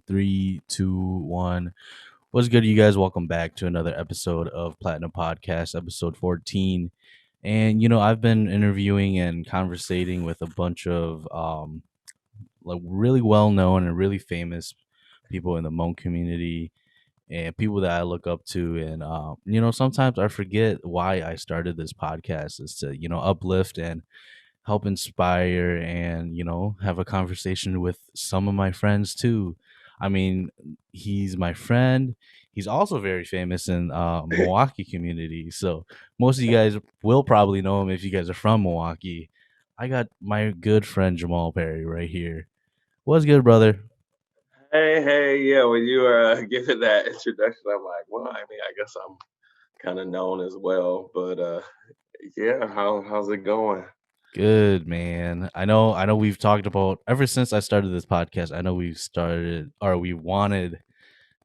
Three, two, one. What's good, you guys? Welcome back to another episode of Platinum Podcast, episode 14. And I've been interviewing and conversating with a bunch of like really well known and really famous people in the Hmong community and people that I look up to. And sometimes I forget why I started this podcast is to uplift and help inspire and have a conversation with some of my friends too. I mean, he's my friend. He's also very famous in Milwaukee community, so most of you guys will probably know him if you guys are from Milwaukee. I got my good friend Jamal Perry right here. What's good, brother? Hey, yeah. When you were giving that introduction, I'm like, well, I mean, I guess I'm kind of known as well, but yeah. How's it going? Good, man. I know we've talked about ever since I started this podcast. I know we've started or we wanted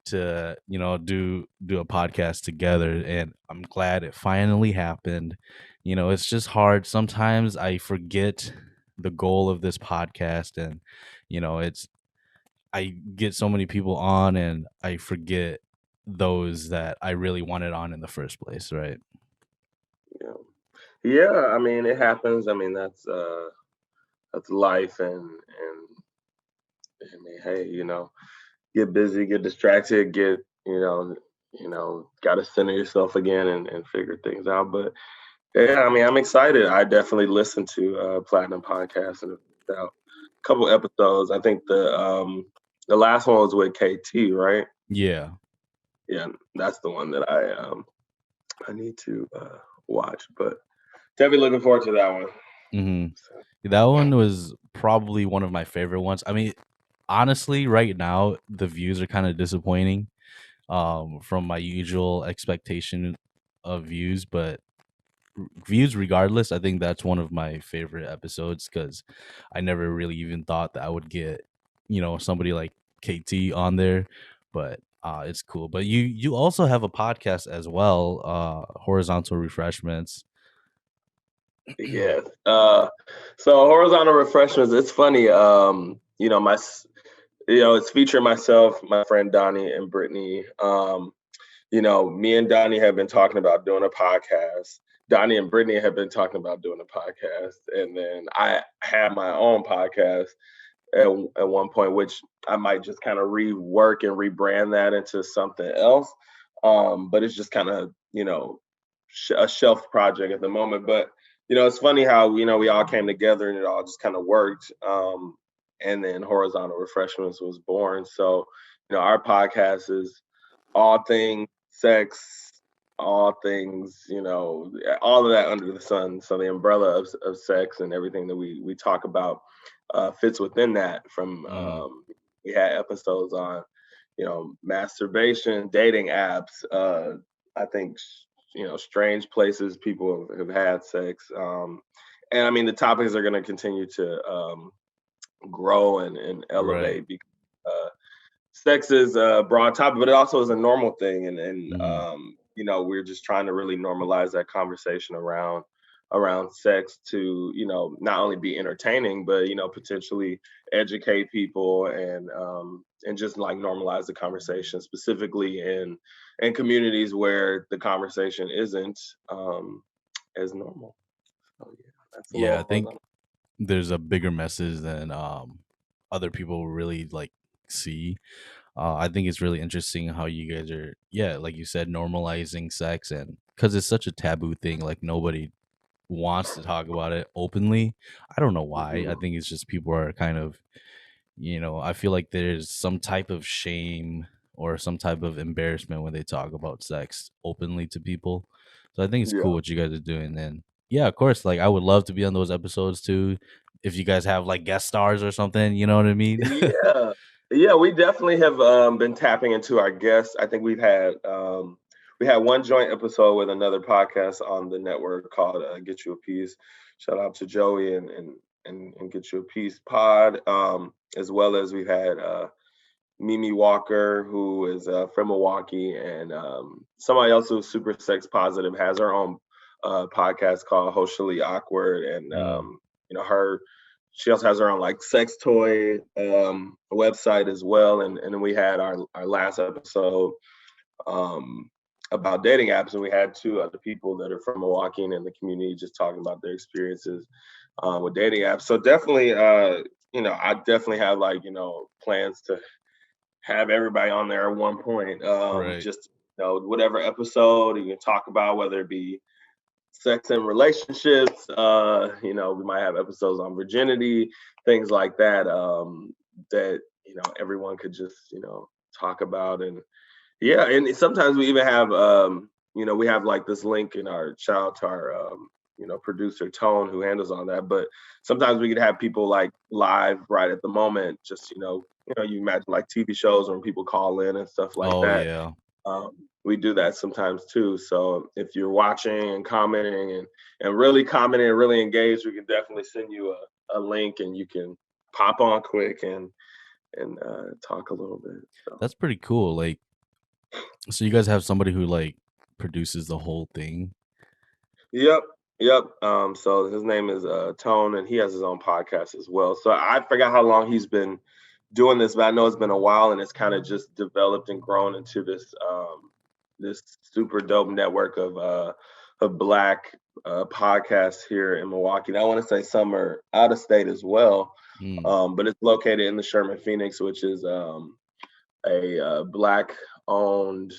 to do a podcast together, and I'm glad it finally happened. It's just hard sometimes. I forget the goal of this podcast, and it's I get so many people on and I forget those that I really wanted on in the first place, right? Yeah, yeah. I mean, it happens. I mean, that's life, and I mean, hey, get busy, get distracted, get got to center yourself again and figure things out. But yeah, I mean, I'm excited. I definitely listened to Platinum Podcast and a couple episodes. I think the last one was with KT, right? Yeah. Yeah, that's the one that I need to watch. But definitely looking forward to that one. hmm So, that one was probably one of my favorite ones. I mean, honestly, right now the views are kind of disappointing from my usual expectation of views, but views regardless, I think that's one of my favorite episodes because I never really even thought that I would get somebody like KT on there, but it's cool. But you also have a podcast as well, Horizontal Refreshments. yes. So horizontal refreshments. It's funny. It's featuring myself, my friend Donnie, and Brittany. Me and Donnie have been talking about doing a podcast. Donnie and Brittany have been talking about doing a podcast, and then I have my own podcast at one point, which I might just kind of rework and rebrand that into something else. But it's just kind of a shelf project at the moment. But it's funny how we all came together and it all just kind of worked. And then Horizontal Refreshments was born. So our podcast is all things sex, all things, all of that under the sun. So the umbrella of sex and everything that we talk about fits within that. From Mm, we had episodes on, masturbation, dating apps. I think strange places people have had sex. And I mean the topics are going to continue to grow and right. elevate because sex is a broad topic, but it also is a normal thing, hmm we're just trying to really normalize that conversation around sex to not only be entertaining, but potentially educate people and just like normalize the conversation, specifically in communities where the conversation isn't as normal. So yeah, that's a Yeah, I little think horizontal. there's a bigger message than other people really like see. I think it's really interesting how you guys are, yeah, like you said, normalizing sex, and because it's such a taboo thing, like nobody wants to talk about it openly. I don't know why. I Mhm. think it's just people are kind of, I feel like there's some type of shame or some type of embarrassment when they talk about sex openly to people. So I think it's Yeah. cool what you guys are doing. And yeah, of course, like I would love to be on those episodes too. If you guys have like guest stars or something, you know what I mean? Yeah. Yeah, we definitely have been tapping into our guests. I think we had one joint episode with another podcast on the network called Get You a Piece. Shout out to Joey and Get You a Piece pod. As well as we've had Mimi Walker, who is from Milwaukee, and somebody else who's super sex positive, has her own podcast called Socially Awkward, and Mm, her. she also has her own like sex toy website as well. And then we had our last episode um, about dating apps, and we had two other people that are from Milwaukee and in the community just talking about their experiences with dating apps. So definitely, I definitely have like plans to have everybody on there at one point. Right. Just whatever episode you can talk about, whether it be sex and relationships. We might have episodes on virginity, things like that. That everyone could just talk about. And yeah, and sometimes we even have we have like this link in our shout out to our producer Tone who handles all that. But sometimes we could have people like live right at the moment, just you imagine like TV shows when people call in and stuff like Oh that. yeah. um, we do that sometimes too. So if you're watching and commenting and really commenting and really engaged, we can definitely send you a link and you can pop on quick and talk a little bit. So That's pretty cool. Like, so you guys have somebody who like produces the whole thing? yep, yep. So his name is Tone, and he has his own podcast as well. So I forgot how long he's been doing this, but I know it's been a while, and it's kind of just developed and grown into this super dope network of Black podcasts here in Milwaukee. And I want to say some are out of state as well, Mm. but it's located in the Sherman Phoenix, which is a Black owned.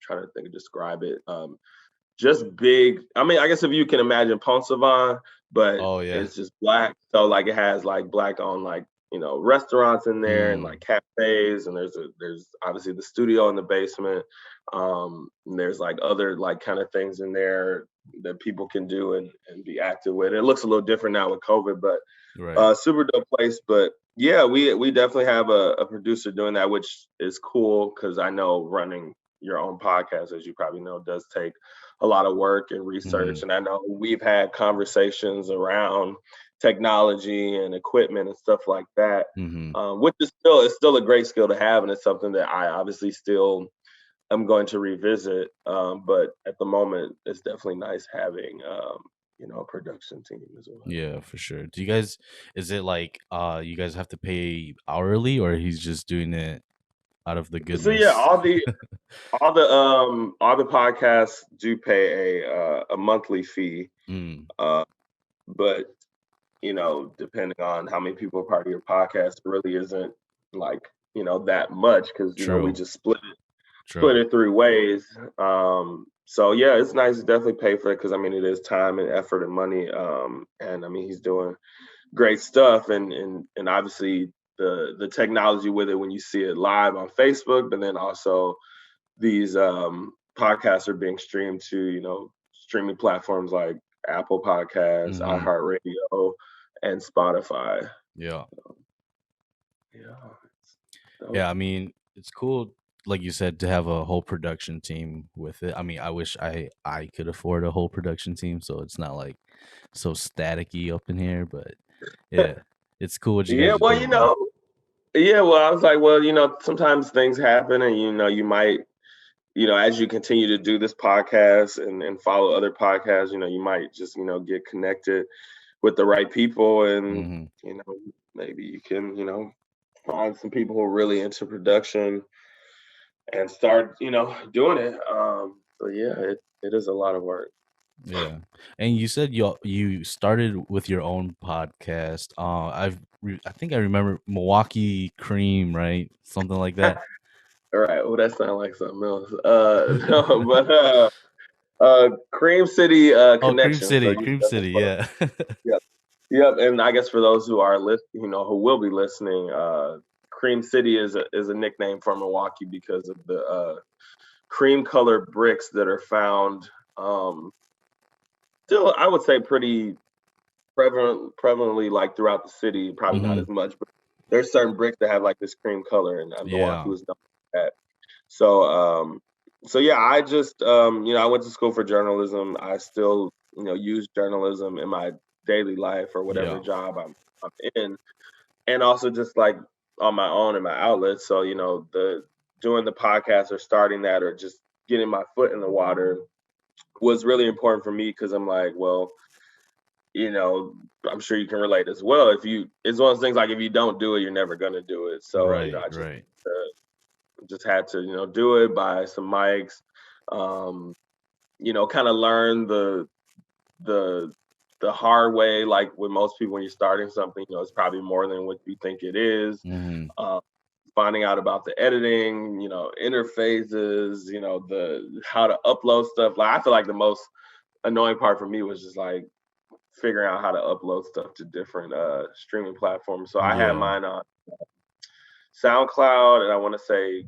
Trying to think of describe it. Just big. I mean, I guess if you can imagine Pont Savon, but Oh yeah. it's just Black. So like it has like Black owned like restaurants in there and Mm. like cafes, and there's obviously the studio in the basement. And there's like other like kind of things in there that people can do and be active with. It looks a little different now with COVID, but Right. super dope place. But yeah, we definitely have a producer doing that, which is cool because I know running your own podcast, as you probably know, does take a lot of work and research. Hmm. And I know we've had conversations around technology and equipment and stuff like that, Hmm. which is still a great skill to have, and it's something that I obviously still am going to revisit. But at the moment, it's definitely nice having a production team as well. Yeah, for sure. Do you guys, is it like you guys have to pay hourly, or he's just doing it out of the So yeah, goodness? all the podcasts do pay a monthly fee, Mm. uh, but depending on how many people are part of your podcast, it really isn't like that much because we True. just split True. it three ways. So yeah, it's nice to definitely pay for it because I mean it is time and effort and money. And I mean he's doing great stuff, and obviously the technology with it when you see it live on Facebook, but then also these podcasts are being streamed to streaming platforms like Apple Podcasts, Hmm. iHeartRadio, and Spotify. Yeah. Yeah, Yeah, dope. I mean, it's cool, like you said, to have a whole production team with it. I mean, I wish I could afford a whole production team, so it's not like so staticky up in here. But yeah, it's cool what you Yeah, guys are well, doing, though. yeah, well, I was like, well, sometimes things happen, and you might, as you continue to do this podcast and follow other podcasts, you might just, get connected with the right people, and Hmm. you know, maybe you can, find some people who are really into production and start, doing it. But yeah, it is a lot of work. Yeah, and you said you started with your own podcast. I think I remember Milwaukee Cream, right? Something like that. All right, well, that sounds like something else. No, but Cream City Oh, Cream Connection. So City, you Cream said City. well, Yeah. yep, yep. And I guess for those who are listening, who will be listening, Cream City is a nickname for Milwaukee because of the cream colored bricks that are found. Um, Still, I would say pretty prevalently like throughout the city. Probably not Hmm. as much, but there's certain bricks that have like this cream color, and Milwaukee Yeah. was known for that. So, so yeah, I just, I went to school for journalism. I still, use journalism in my daily life or whatever Yeah. job I'm in, and also just like on my own and my outlets. So, the doing the podcast or starting that or just getting my foot in the water was really important for me because I'm like, well, you know, I'm sure you can relate as well. If you, it's one of those things like if you don't do it, you're never gonna do it. So Right, I right. just had to do it, buy some mics, um, kind of learn the the hard way. Like with most people, when you're starting something, it's probably more than what you think it is. Hmm. Um, Finding out about the editing, interfaces, the how to upload stuff. Like I feel like the most annoying part for me was just like figuring out how to upload stuff to different streaming platforms. So I had Yeah. mine on SoundCloud and I want to say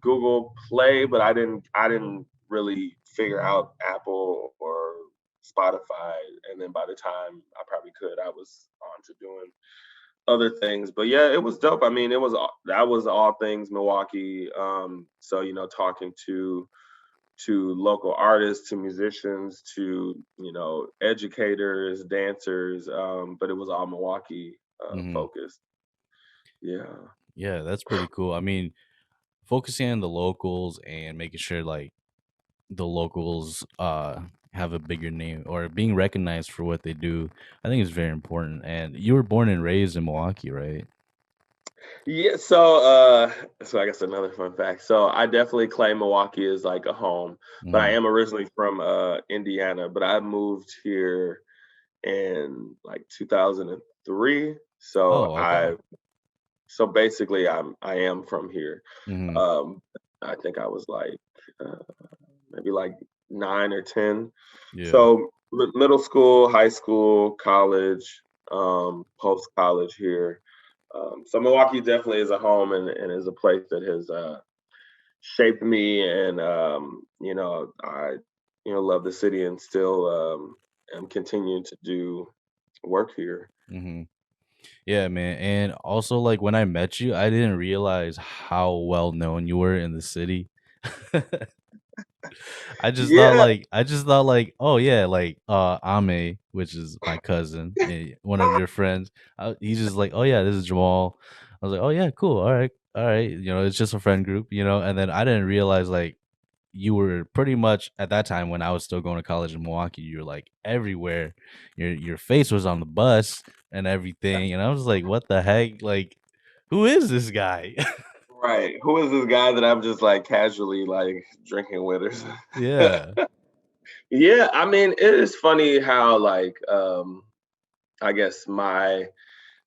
Google Play, but I didn't really figure out Apple or Spotify. And then by the time I probably could, I was on to doing other things. But yeah, it was dope. I mean, that was all things Milwaukee. So talking to local artists, to musicians, to educators, dancers. But it was all Milwaukee Hmm. focused. Yeah. Yeah, that's pretty cool. I mean, focusing on the locals and making sure like the locals have a bigger name or being recognized for what they do, I think is very important. And you were born and raised in Milwaukee, right? Yeah, so I guess another fun fact. So I definitely claim Milwaukee as like a home, but I Hmm. am originally from Indiana, but I moved here in like 2003. Oh, okay. So basically I am from here. Hmm. Um I think I was like uh, maybe like 9 or 10. Yeah. So middle school, high school, college, post college here. So Milwaukee definitely is a home and is a place that has shaped me, and I love the city and still am continuing to do work here. Hmm. Yeah, man. And also, like when I met you, I didn't realize how well known you were in the city. Yeah, I just thought like, oh yeah, like Ame, which is my cousin, one of your friends. He's just like, oh yeah, this is Jamal. I was like, oh yeah, cool, all right. It's just a friend group, and then I didn't realize like you were pretty much at that time when I was still going to college in Milwaukee. You were like everywhere. Your face was on the bus and everything, and I was like, what the heck, like. Who is this guy? right. Who is this guy that I'm just like casually like drinking with or something? Yeah. Yeah, I mean, it is funny how like I guess my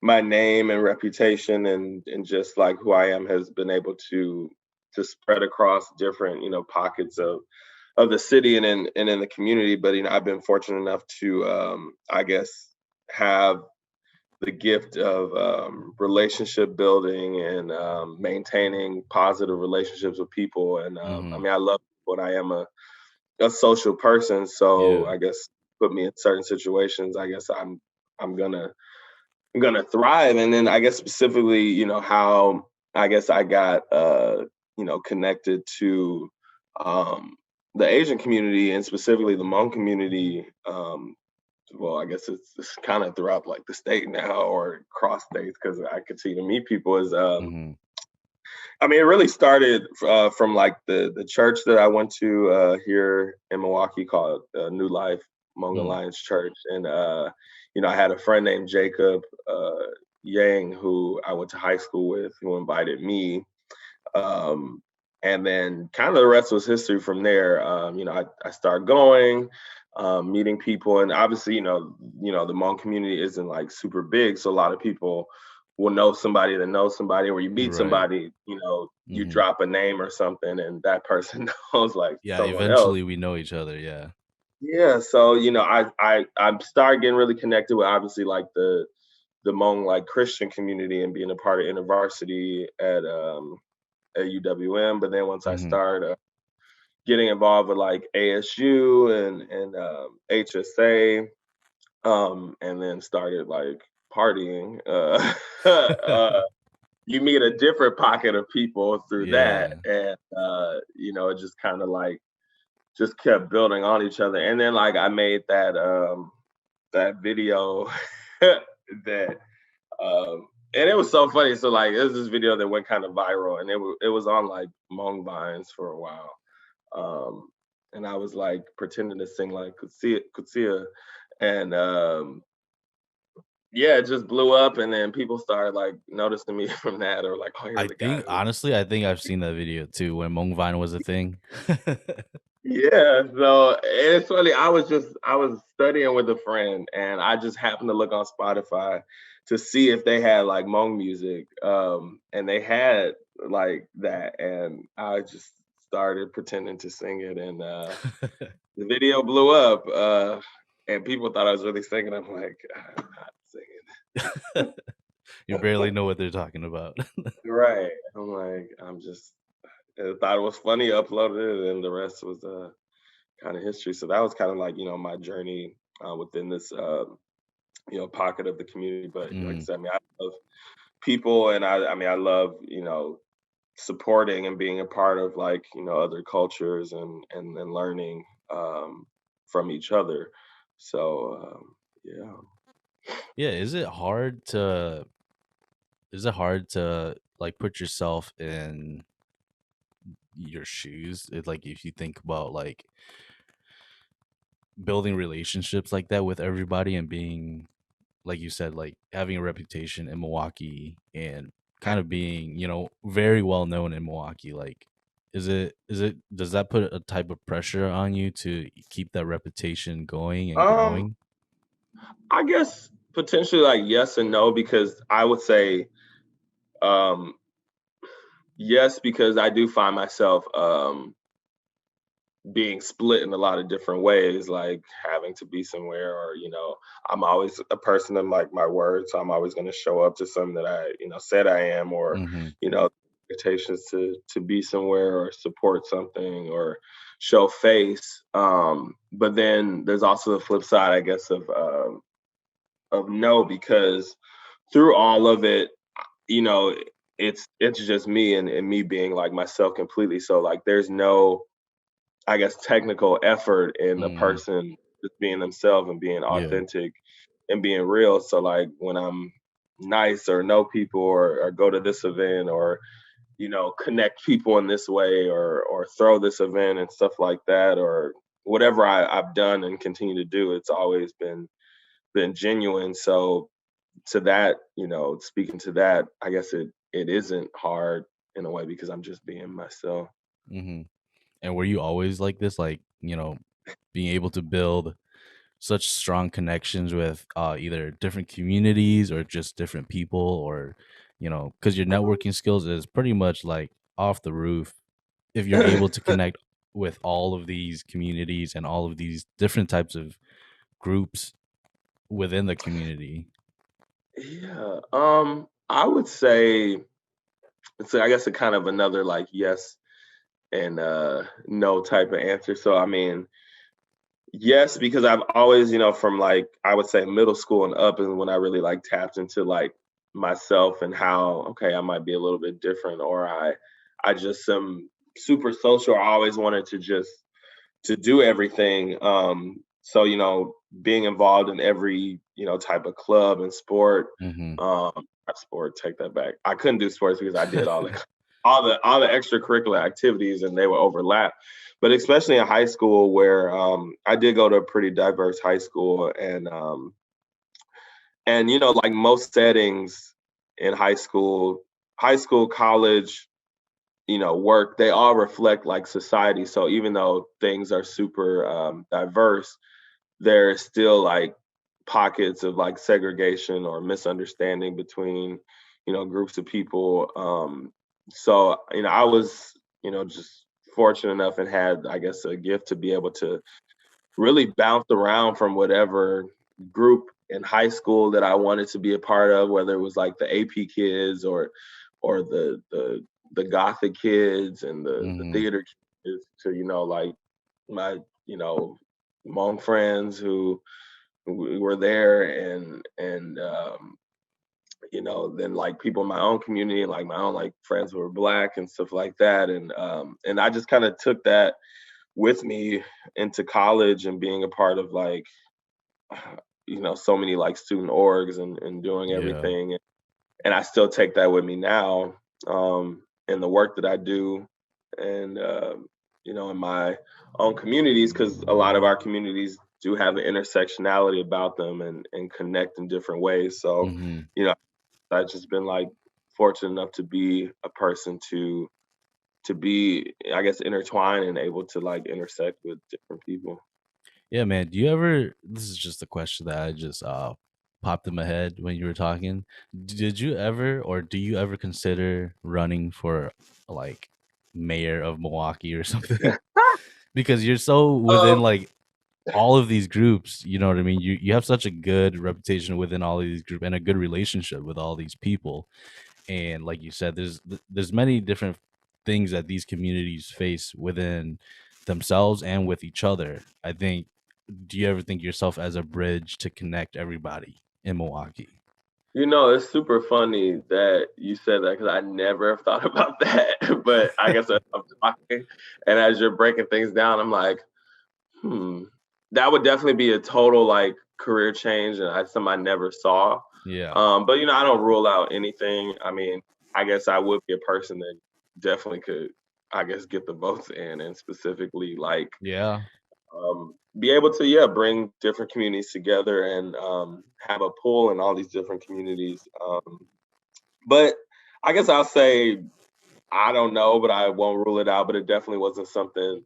name and reputation and just like who I am has been able to spread across different pockets of the city and in the community. But I've been fortunate enough to I guess have the gift of relationship building and maintaining positive relationships with people. And I Mhm. mean, I love people and I am a social person. So Yeah. I guess put me in certain situations. I guess I'm gonna thrive. And then I guess specifically, how I guess I got connected to um the Asian community and specifically the Hmong community. Well, I guess it's kind of throughout like the state now or cross states because I continue to meet people. Is Mhm. I mean, it really started from like the church that I went to here in Milwaukee called New Life Hmong Mm. Alliance Church, and I had a friend named Jacob Yang who I went to high school with, who invited me, um, and then kind of the rest was history from there. I started going, meeting people, and obviously, the Hmong community isn't like super big, so a lot of people will know somebody that knows somebody, or you meet Right. somebody, you Mhm. drop a name or something, and that person knows like Yeah, someone else. eventually we know each other, yeah. Yeah, so I started getting really connected with obviously like the Hmong like Christian community and being a part of InterVarsity at UWM. But then once I Mhm. started getting involved with like ASU and HSA, and then started like partying, you meet a different pocket of people through that, Yeah. and it just kind of like just kept building on each other. And then like I made that video that and it was so funny. So like it was this video that went kind of viral, and it was on like Hmong Vines for a while. Um, and I was like pretending to sing like Kutsia, Kutsia. And yeah, it just blew up, and then people started like noticing me from that, or like, oh, you're I the guy think who. honestly, I think I've seen that video too when Mong Vine was a thing. Yeah, so it's funny. I was studying with a friend, and I just happened to look on Spotify to see if they had like Hmong music, and they had like that, and I just started pretending to sing it, and the video blew up, and people thought I was really singing. I'm like, I'm not You barely singing. know what they're talking about. Right. I'm like, I thought it was funny, uploaded it, and the rest was kind of history. So that was kind of like, my journey within this, pocket of the community. But like I Mm, said, I mean, I love people, and I mean, I love, supporting and being a part of like, other cultures, and learning from each other. So yeah. yeah, is it hard to like put yourself in your shoes? Like if you think about like building relationships like that with everybody and being like you said, like having a reputation in Milwaukee and kind of being, very well known in Milwaukee. Like, does that put a type of pressure on you to keep that reputation going and Um, growing? I guess potentially like yes and no, because I would say um yes, because I do find myself being split in a lot of different ways, like having to be somewhere, or I'm always a person of like my word, so I'm always going to show up to something that I said I am, or Mhm. you know expectations to be somewhere or support something or show face. But then there's also the flip side, I guess, of no, because through all of it, you know, it's just me, and me being like myself completely. So like there's no, I guess, technical effort in the Mhm. person just being themselves and being Yeah. authentic and being real. So like when I'm nice or know people, or go to this event, or connect people in this way, or throw this event and stuff like that, or whatever I've done and continue to do, it's always been genuine. So to that, speaking to that, I guess it isn't hard in a way, because I'm just being myself. Mhm. And were you always like this? Like, being able to build such strong connections with either different communities or just different people, or because your networking skills is pretty much like off the roof if you're able to connect with all of these communities and all of these different types of groups within the community. Yeah, I would say it's, I guess, a kind of another like yes and no type of answer. So I mean, yes, because I've always, from like I would say middle school and up, and when I really like tapped into like myself, and how okay, I might be a little bit different, or I just am super social. I always wanted to do everything. So being involved in every type of club and sport. Hmm. Not sport, take that back. I couldn't do sports because I did all the extracurricular activities, and they would overlap. But especially in high school, where I did go to a pretty diverse high school, and like most settings in high school, college, work, they all reflect like society. So even though things are super diverse, there's still like pockets of like segregation or misunderstanding between groups of people. So I was just fortunate enough, and had, I guess, a gift to be able to really bounce around from whatever group in high school that I wanted to be a part of, whether it was like the AP kids, or the gothic kids, and the Hmm. theater kids, to like my Hmong friends who were there, and then like people in my own community, like my own like friends who were black and stuff like that, and I just kind of took that with me into college, and being a part of like so many like student orgs, and doing Yeah. everything, and I still take that with me now, in the work that I do, and in my own communities, because a lot of our communities do have an intersectionality about them and connect in different ways. So, Hmm. you know, I've just been like fortunate enough to be a person to be, I guess, intertwined and able to like intersect with different people. Yeah, man. Do you ever? This is just a question that I just popped in my head when you were talking. Did you ever, or do you ever consider running for like mayor of Milwaukee or something? Because you're so within um, like all of these groups. You know what I mean? You have such a good reputation within all of these groups and a good relationship with all these people. And like you said, there's many different things that these communities face within themselves and with each other. I think, do you ever think yourself as a bridge to connect everybody in Milwaukee? it's super funny that you said that because I never have thought about that. But I guess as I'm talking and as you're breaking things down, I'm like, hmm, that would definitely be a total like career change, and that's something I never saw. Yeah. But I don't rule out anything. I mean, I guess I would be a person that definitely could, I guess, get the votes in, and specifically like Yeah. be able to, yeah, bring different communities together and have a pull in all these different communities. But I guess I'll say I don't know, but I won't rule it out. But it definitely wasn't something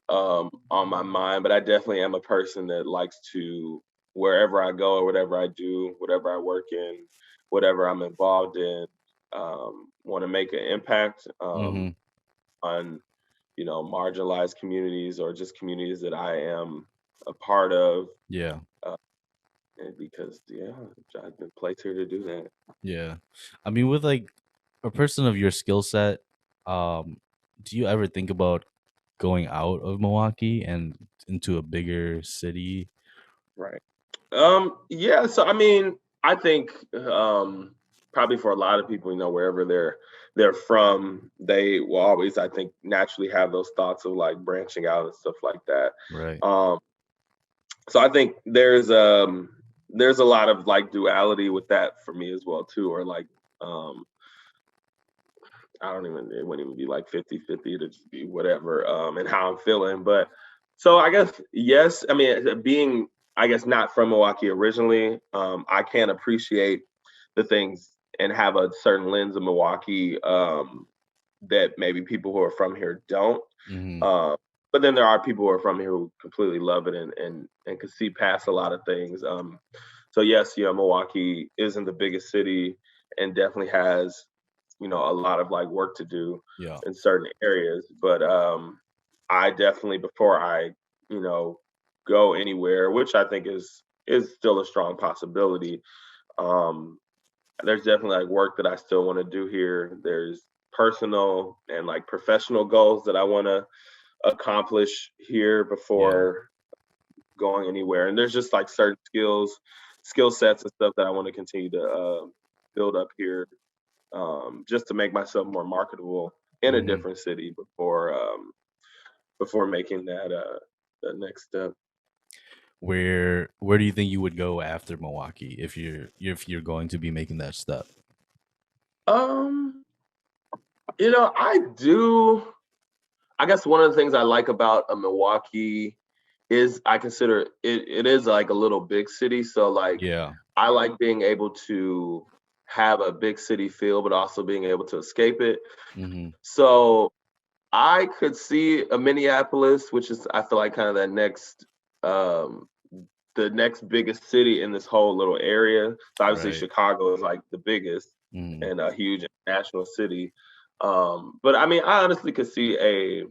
on my mind. But I definitely am a person that likes to, wherever I go or whatever I do, whatever I work in, whatever I'm involved in, want to make an impact Hmm. on marginalized communities or just communities that I am a part of. Yeah. Uh, and because yeah, I've been placed here to do that. Yeah. I mean, with like a person of your skill set, do you ever think about going out of Milwaukee and into a bigger city? Right. Yeah, so I mean, I think probably for a lot of people, wherever they're from, they will always, I think, naturally have those thoughts of like branching out and stuff like that. Right. Um, so I think there's a lot of like duality with that for me as well too, or like um I don't even it wouldn't even be like 50-50, it'd just be whatever, and how I'm feeling. But so I guess yes, I mean being I guess not from Milwaukee originally, I can appreciate the things and have a certain lens of Milwaukee that maybe people who are from here don't. Hmm. Um, but then there are people who are from here who completely love it and can see past a lot of things. So yes, Milwaukee isn't the biggest city and definitely has a lot of like work to do Yeah. in certain areas. But I definitely before I you know go anywhere, which I think is still a strong possibility. Um, there's definitely like work that I still want to do here. There's personal and like professional goals that I want to accomplish here Yeah. before going anywhere. And there's just like certain skill sets and stuff that I want to continue to build up here, just to make myself more marketable in a Hmm. different city before making that next step. Where do you think you would go after Milwaukee if you're going to be making that step? Um, I do. I guess one of the things I like about a Milwaukee is I consider it is like a little big city. So like Yeah. I like being able to have a big city feel, but also being able to escape it. Hmm. So I could see a Minneapolis, which is I feel like kind of that next um the next biggest city in this whole little area. So obviously Right. Chicago is like the biggest Hmm. and a huge national city. But I mean I honestly could see a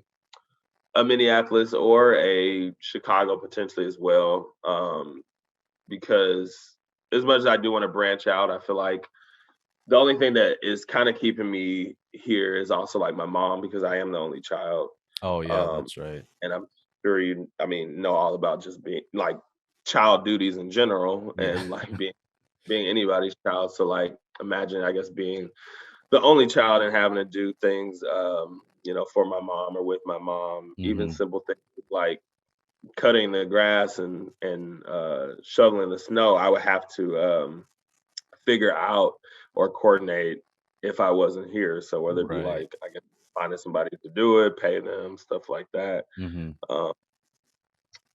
Minneapolis or a Chicago potentially as well. Because as much as I do want to branch out, I feel like the only thing that is kind of keeping me here is also like my mom because I am the only child. Oh yeah, Um, that's right. and I'm sure I mean, know all about just being like child duties in general Yeah. and like being anybody's child. So like imagine I guess being the only child and having to do things for my mom or with my mom, even Hmm. simple things like cutting the grass and shoveling the snow, I would have to figure out or coordinate if I wasn't here. So whether it be Right. like I guess finding somebody to do it, pay them, stuff like that. Hmm. Um,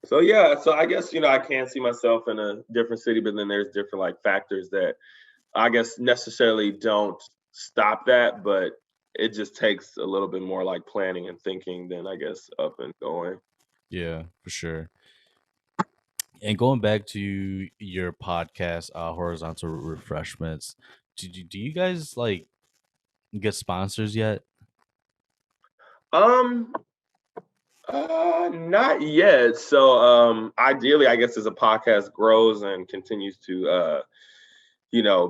So yeah, so I guess I can see myself in a different city, but then there's different like factors that I guess necessarily don't stop that, but it just takes a little bit more like planning and thinking than I guess up and going. Yeah, for sure. And going back to your podcast, Horizontal Refreshments, do you guys like get sponsors yet? Um, not yet. So ideally, I guess as a podcast grows and continues to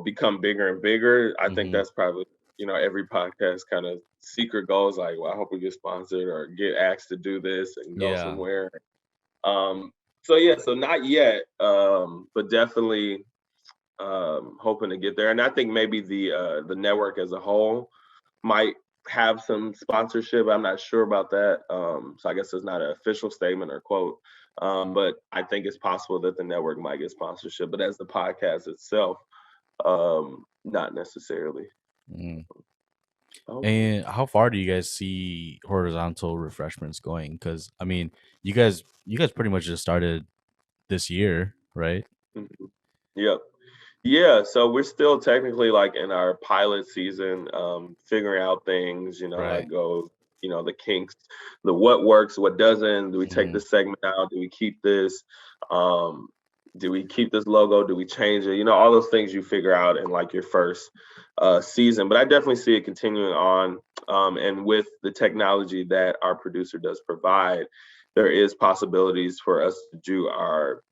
become bigger and bigger, I think Mm-hmm. that's probably, every podcast kind of secret goals like, well, I hope we get sponsored or get asked to do this and go Yeah. somewhere. Um, so yeah, so not yet, but definitely hoping to get there. And I think maybe the network as a whole might have some sponsorship. I'm not sure about that. So I guess it's not an official statement or quote. But I think it's possible that the network might get sponsorship. But as the podcast itself, not necessarily. Mm. Okay. And how far do you guys see Horizontal Refreshments going? Because I mean, you guys pretty much just started this year, right? Mhm. Yep. Yeah, so we're still technically like in our pilot season, figuring out things, Right. like the kinks, the what works, what doesn't. Do we take Hmm. this segment out? Do we keep this? Um, do we keep this logo? Do we change it? All those things you figure out in like your first season. But I definitely see it continuing on. And with the technology that our producer does provide, there is possibilities for us to do our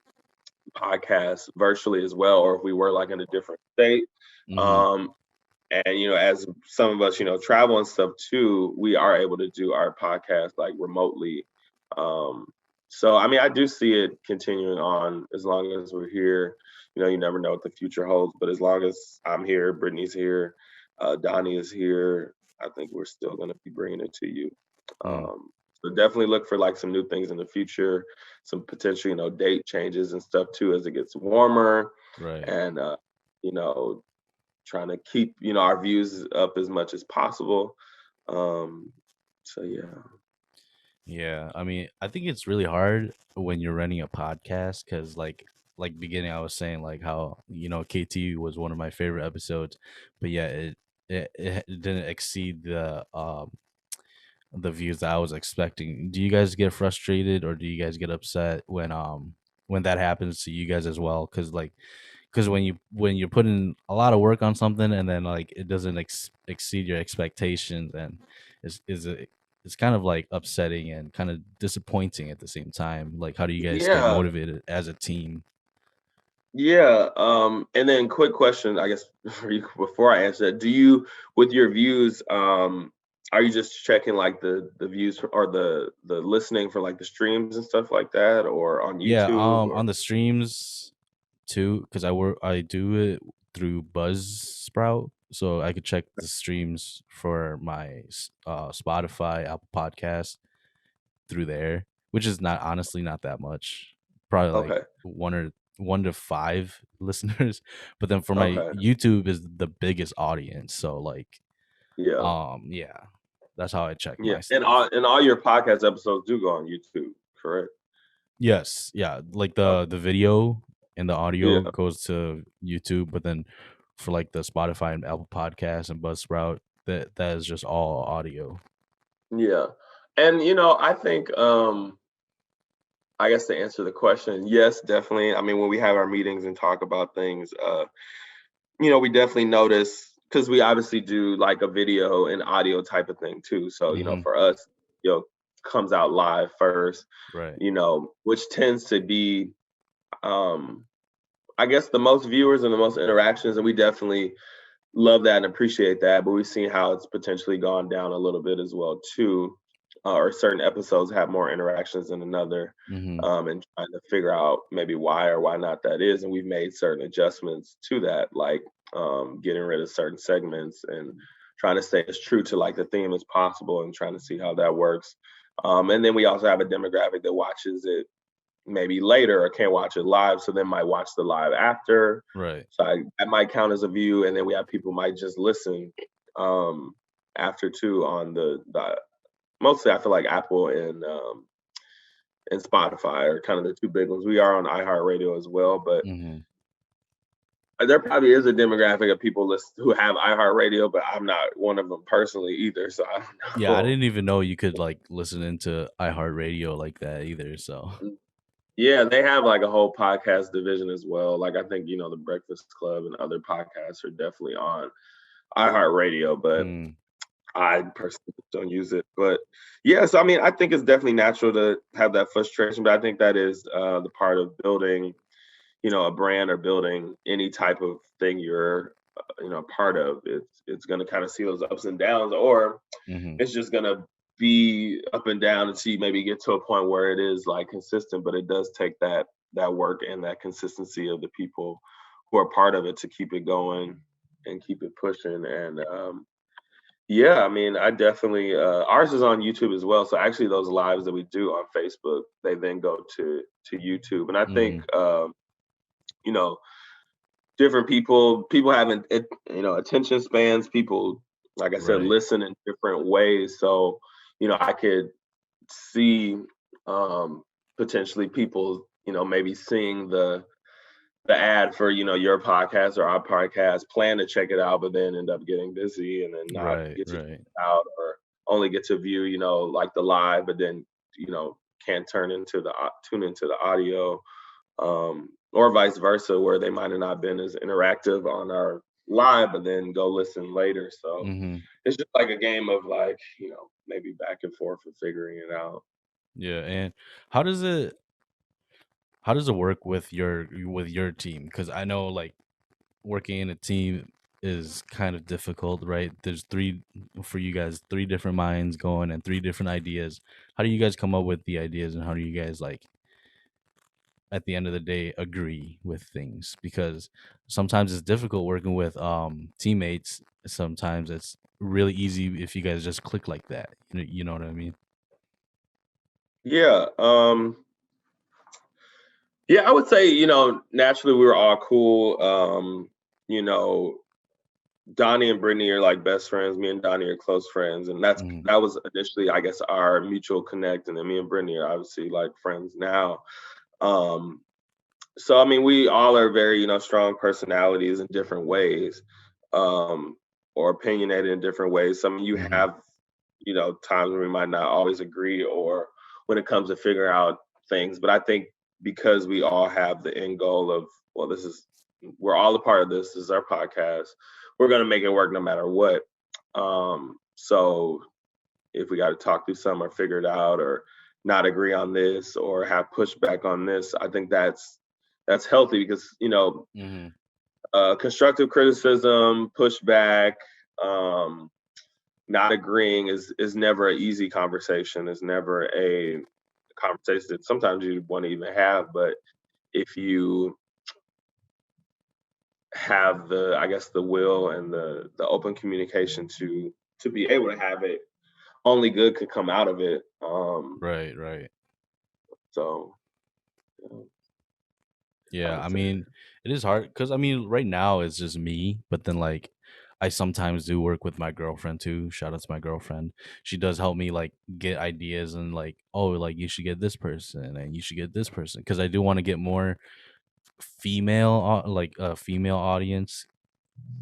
podcast virtually as well, or if we were like in a different state. Hmm. Um, and as some of us, travel and stuff too, we are able to do our podcast like remotely. Um, so I mean, I do see it continuing on as long as we're here. You never know what the future holds, but as long as I'm here, Brittany's here, Donnie is here, I think we're still going to be bringing it to you. Mm. Um, so definitely look for like some new things in the future, some potential, date changes and stuff too as it gets warmer, Right. and you know, trying to keep our views up as much as possible. Um, so yeah. Yeah, I mean, I think it's really hard when you're running a podcast because, like beginning, I was saying like how KT was one of my favorite episodes, but yeah, it didn't exceed the views that I was expecting. Do you guys get frustrated or do you guys get upset when that happens to you guys as well? Because when you're putting a lot of work on something and then like it doesn't exceed your expectations and it's kind of like upsetting and kind of disappointing at the same time. Like, how do you guys stay Yeah, motivated as a team? yeah. And then quick question, I guess, for you before I answer that. Do you, with your views, are you just checking like the views or the listening for like the streams and stuff like that, or on Yeah, YouTube or on the streams too, because I do it through Buzzsprout, so I could check the streams for my Spotify, Apple Podcast through there, which is not honestly not that much. Probably like okay, one to five listeners. But then for my okay, YouTube is the biggest audience. So like yeah, yeah. That's how I check yeah. my And stuff. all your podcast episodes do go on YouTube, correct? Yes, yeah. Like Okay. the video and the audio Yeah, goes to YouTube, but then for like the Spotify and Apple Podcasts and Buzzsprout, that is just all audio. yeah. And I think I guess to answer the question, yes, definitely. I mean, when we have our meetings and talk about things, we definitely notice because we obviously do like a video and audio type of thing too. So, Hmm. for us, comes out live first, Right. which tends to be um I guess the most viewers and the most interactions, and we definitely love that and appreciate that. But we've seen how it's potentially gone down a little bit as well too, or certain episodes have more interactions than another, Hmm. and trying to figure out maybe why or why not that is. And we've made certain adjustments to that, like getting rid of certain segments and trying to stay as true to like the theme as possible and trying to see how that works. And then we also have a demographic that watches it maybe later or can't watch it live, so they might watch the live after. Right. So that might count as a view, and then we have people might just listen um, after too on the mostly I feel like Apple and Spotify are kind of the two big ones. We are on iHeartRadio as well, but Hmm. there probably is a demographic of people who have iHeartRadio, but I'm not one of them personally either, so I don't Yeah, I know. didn't even know you could like listen into iHeartRadio like that either. So, Yeah, they have like a whole podcast division as well. Like I think the Breakfast Club and other podcasts are definitely on iHeartRadio, but mm, I personally don't use it. But yeah, so I mean, I think it's definitely natural to have that frustration, but I think that is the part of building, a brand or building any type of thing you're, part of. It's going to kind of see those ups and downs, or hmm, it's just going to be up and down until you maybe get to a point where it is like consistent. But it does take that work and that consistency of the people who are part of it to keep it going and keep it pushing. And yeah, I mean, I definitely ours is on YouTube as well. So actually, those lives that we do on Facebook, they then go to YouTube, and I think mm, you know different people having attention spans. People, like I said, right, listen in different ways. So I could see potentially people maybe seeing the ad for your podcast or our podcast, plan to check it out, but then end up getting busy and then not right, get to check right. it out, or only get to view like the live, but then can't tune into the audio, or vice versa, where they might have not been as interactive on our live, but then go listen later. So Hmm. it's just like a game of like maybe back and forth and figuring it out. Yeah, and how does it how does it work with your team? Because I know like working in a team is kind of difficult, right? There's three for you guys, three different minds going and three different ideas. How do you guys come up with the ideas, and how do you guys like at the end of the day agree with things? Because sometimes it's difficult working with teammates. Sometimes it's really easy if you guys just click like that. You know what I mean? Yeah. Yeah, I would say, naturally we were all cool. You know, Donnie and Brittany are like best friends. Me and Donnie are close friends. And Hmm. that was initially, I guess, our mutual connect. And then me and Brittany are obviously like friends now. Um, so I mean, we all are very, strong personalities in different ways, um, or opinionated in different ways. So I mean, you Hmm. have, times when we might not always agree, or when it comes to figuring out things. But I think because we all have the end goal of, well, we're all a part of this. This is our podcast. We're gonna make it work no matter what. So if we got to talk through some or figure it out or not agree on this or have pushback on this, I think that's healthy because Hmm. constructive criticism, pushback, um, not agreeing is never an easy conversation. It's never a conversation that sometimes you want to even have. But if you have I guess the will and the open communication to be able to have it, only good could come out of it. Right, right. So you know, I Yeah, would I say. mean, it is hard because I mean, right now it's just me, but then like I sometimes do work with my girlfriend too. Shout out to my girlfriend. She does help me like get ideas and like, oh, like you should get this person and you should get this person because I do want to get more like a female audience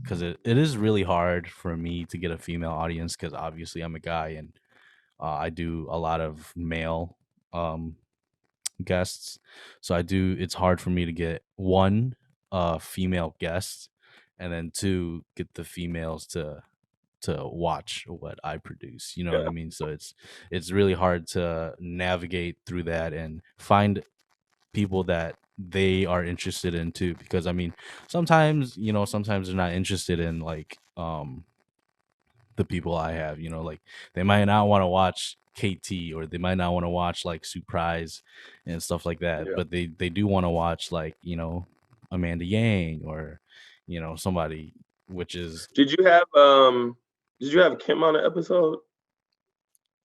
because it is really hard for me to get a female audience because obviously I'm a guy and I do a lot of male um guests. So I do it's hard for me to get one female guest and then two get the females to watch what I produce. You know what Yeah. I mean? So it's really hard to navigate through that and find people that they are interested in too because I mean sometimes sometimes they're not interested in like the people I have, like they might not want to watch KT or they might not want to watch like Surprise and stuff like that, Yeah. but they do want to watch like, Amanda Yang or, somebody which is Did you have Kim on the episode?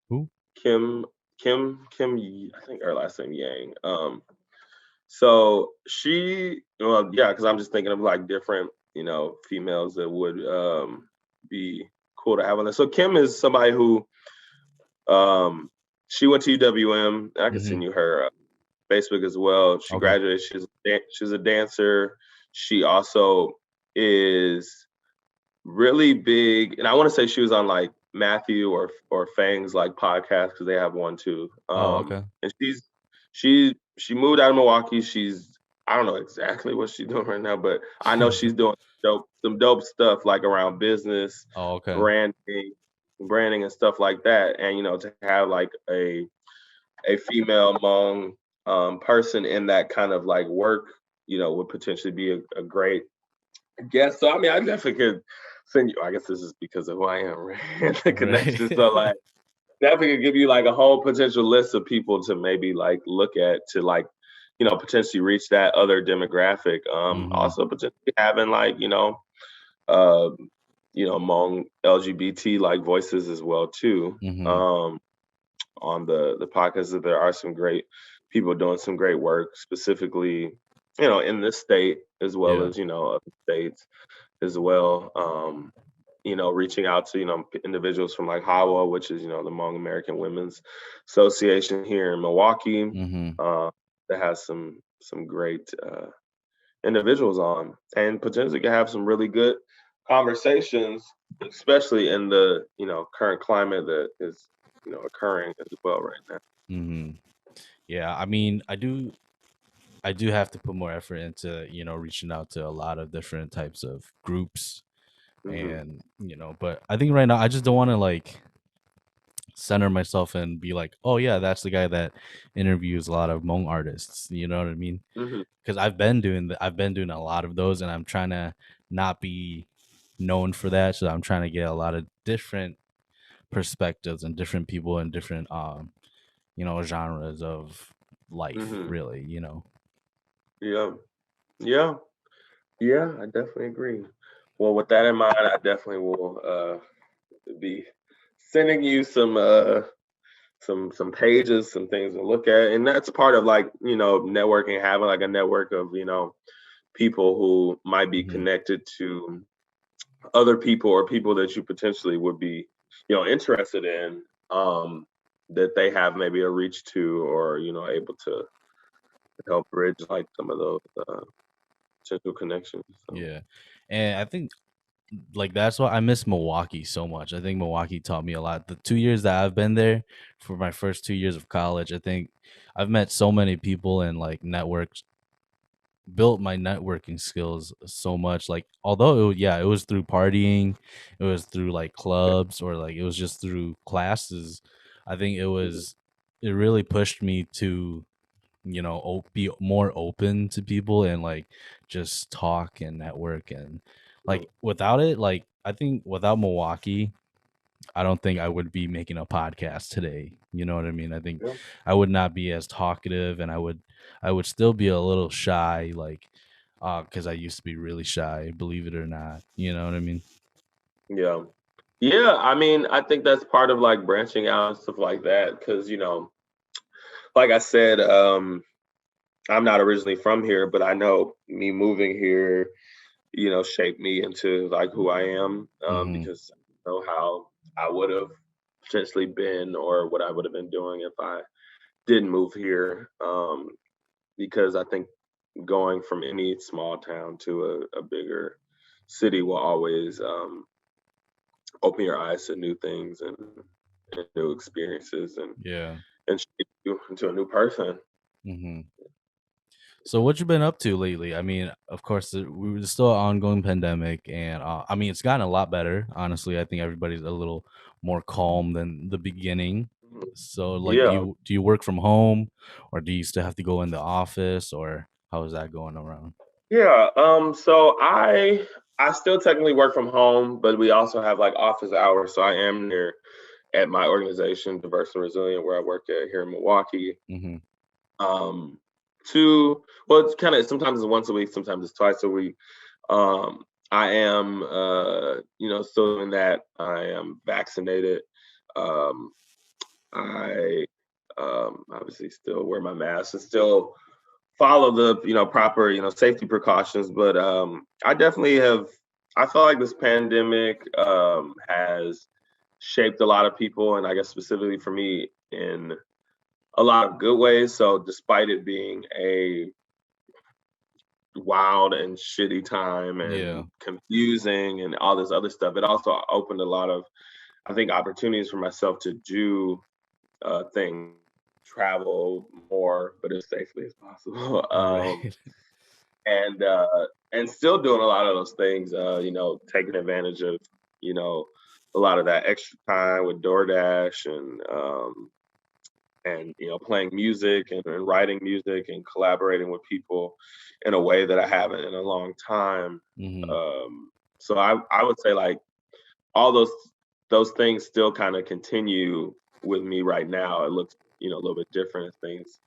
who? Kim I think her last name Yang. So well, yeah, because I'm just thinking of like different, females that would be cool to have on there. So Kim is somebody who um She went to UWM. I can Mm-hmm. send you her Facebook as well. She Okay. graduated. She's a dancer. She also is really big, and I want to say she was on like Matthew or Fang's like podcast because they have one too. Oh, okay. And she moved out of Milwaukee. I don't know exactly what she's doing right now, but I know she's doing some dope stuff like around business, Oh, okay. branding, branding and stuff like that. And to have like a female Hmong person in that kind of like work, would potentially be a great guest. So I mean, I definitely could send you. I guess this is because of who I am, right? The Right. connection. So like, definitely could give you like a whole potential list of people to maybe like look at to like, potentially reach that other demographic. Mm-hmm. Also potentially having like, uh, among LGBT like voices as well too. Mm-hmm. On the podcast, that there are some great people doing some great work, specifically, in this state as well Yeah. as other states as well. Reaching out to individuals from like HAWA, which is the Hmong American Women's Association here in Milwaukee, Mm-hmm. that has some great individuals on, and potentially can have some really good conversations, especially in the current climate that is occurring as well right now. Mm-hmm. Yeah. I mean, I do have to put more effort into, reaching out to a lot of different types of groups Hmm. and, but I think right now I just don't want to like center myself and be like, oh yeah, that's the guy that interviews a lot of Hmong artists. You know what I mean? Hmm. Because I've been doing a lot of those, and I'm trying to not be known for that. So I'm trying to get a lot of different perspectives and different people and different genres of life. Hmm. Really, Yeah. Yeah. Yeah. I definitely agree. Well, with that in mind, I definitely will be sending you some pages, some things to look at, and that's part of like networking, having like a network of people who might be hmm connected to other people or people that you potentially would be interested in, that they have maybe a reach to, or able to help bridge like some of those potential connections. So. yeah. And I think like that's why I miss Milwaukee so much. I think Milwaukee taught me a lot. The 2 years that I've been there, for my first 2 years of college, I think I've met so many people and like networked, built my networking skills so much. Like although it was through partying, it was through like clubs, or like it was just through classes. I think Mhm. it really pushed me to be more open to people and like just talk and network. And like without it, like I think without Milwaukee, I don't think I would be making a podcast today. You know what I mean? I think Yeah. I would not be as talkative, and I would still be a little shy, like because I used to be really shy, believe it or not. You know what I mean? Yeah. Yeah. I mean, I think that's part of like branching out and stuff like that. Cause, like I said, I'm not originally from here, but I know me moving here, shaped me into like who I am, Mm-hmm. because I know how I would have potentially been, or what I would have been doing if I didn't move here. Because I think going from any small town to a bigger city will always open your eyes to new things, and new experiences, Yeah. and shape you into a new person. Mm-hmm. So what you been up to lately? I mean, of course, we were still an ongoing pandemic, and I mean, it's gotten a lot better. Honestly, I think everybody's a little more calm than the beginning. Mhm. So, like, do Yeah. you work from home, or do you still have to go in the office, or how is that going around? Yeah. So I still technically work from home, but we also have like office hours. So I am there at my organization, Diverse and Resilient, where I work at here in Milwaukee. Mm-hmm. Um, well, it's kind of sometimes it's once a week, sometimes it's twice a week. Um, I am, still doing that. I am vaccinated. Um, I obviously still wear my mask and still follow the proper safety precautions. But I definitely have. I feel like this pandemic has shaped a lot of people, and I guess specifically for me, in a lot of good ways. So despite it being a wild and shitty time Yeah. and confusing and all this other stuff, it also opened a lot of, I think, opportunities for myself to do things, travel more, but as safely as possible. Right. And and still doing a lot of those things, taking advantage of, a lot of that extra time with DoorDash and playing music and writing music and collaborating with people in a way that I haven't in a long time. Hmm. So I would say like all those things still kind of continue with me right now. It looks a little bit different as things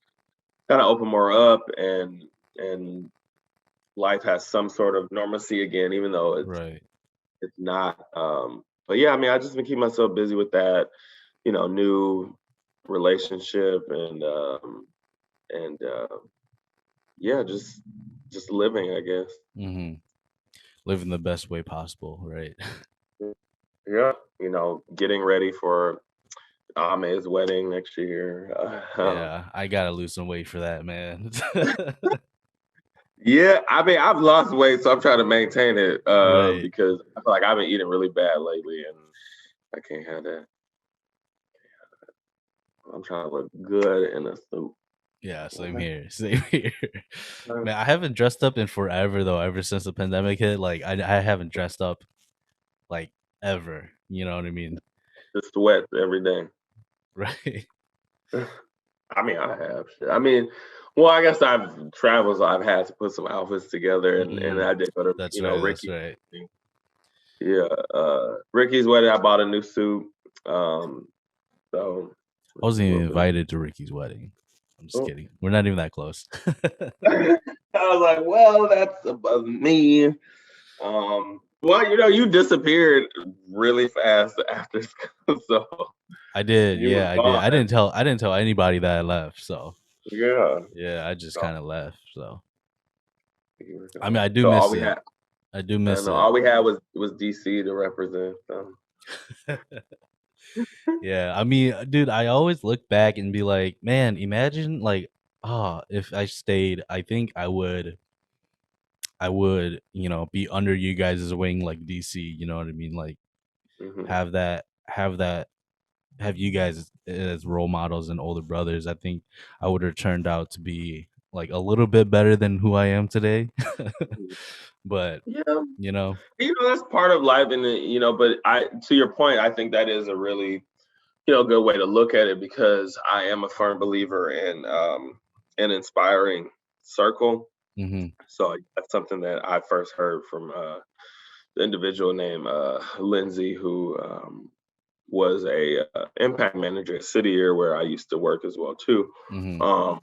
kind of open more up and life has some sort of normalcy again, even though Right. it's not. But yeah, I mean, I just been keeping myself busy with that, new relationship and yeah, just living, I guess. Hmm. Living the best way possible, right? Yeah, getting ready for Ame's wedding next year. Yeah, I gotta lose some weight for that, man. Yeah, I mean, I've lost weight, so I'm trying to maintain it Right. because I feel like I've been eating really bad lately, and I can't have that. I'm trying to look good in a suit. Yeah, same Okay. here. Same here. Uh, Man, I haven't dressed up in forever though, ever since the pandemic hit. Like I haven't dressed up like ever. You know what I mean? Just sweat every day. Right. I mean, I have. Shit. I mean, well, I guess I've traveled, so I've had to put some outfits together, and Mm, I did go to that's right. That's Ricky's right. wedding. Yeah, Ricky's wedding. I bought a new suit. So I which is wasn't a even little bit. invited to Ricky's wedding. I'm just Oh. kidding. We're not even that close. I was like, well, that's above me. Well, you disappeared really fast after school, so I did. you were Yeah, I did. gone. I didn't tell anybody that I left. So Yeah. yeah, I just So kind of left. So you were I mean, gone. I do So all miss we it. had, I do I miss know, it. all we had was DC to represent. So. Yeah, I mean, dude, I always look back and be like, man, imagine like, if I stayed, I think I would, be under you guys' wing like DC. You know what I mean? Like Hmm. have have you guys as role models and older brothers. I think I would have turned out to be like a little bit better than who I am today. But Yeah, you know, that's part of life, and but I, to your point, I think that is a really good way to look at it because I am a firm believer in an inspiring circle. hmm So that's something that I first heard from the individual named Lindsay, who was a impact manager at City Year, where I used to work as well too. hmm Um,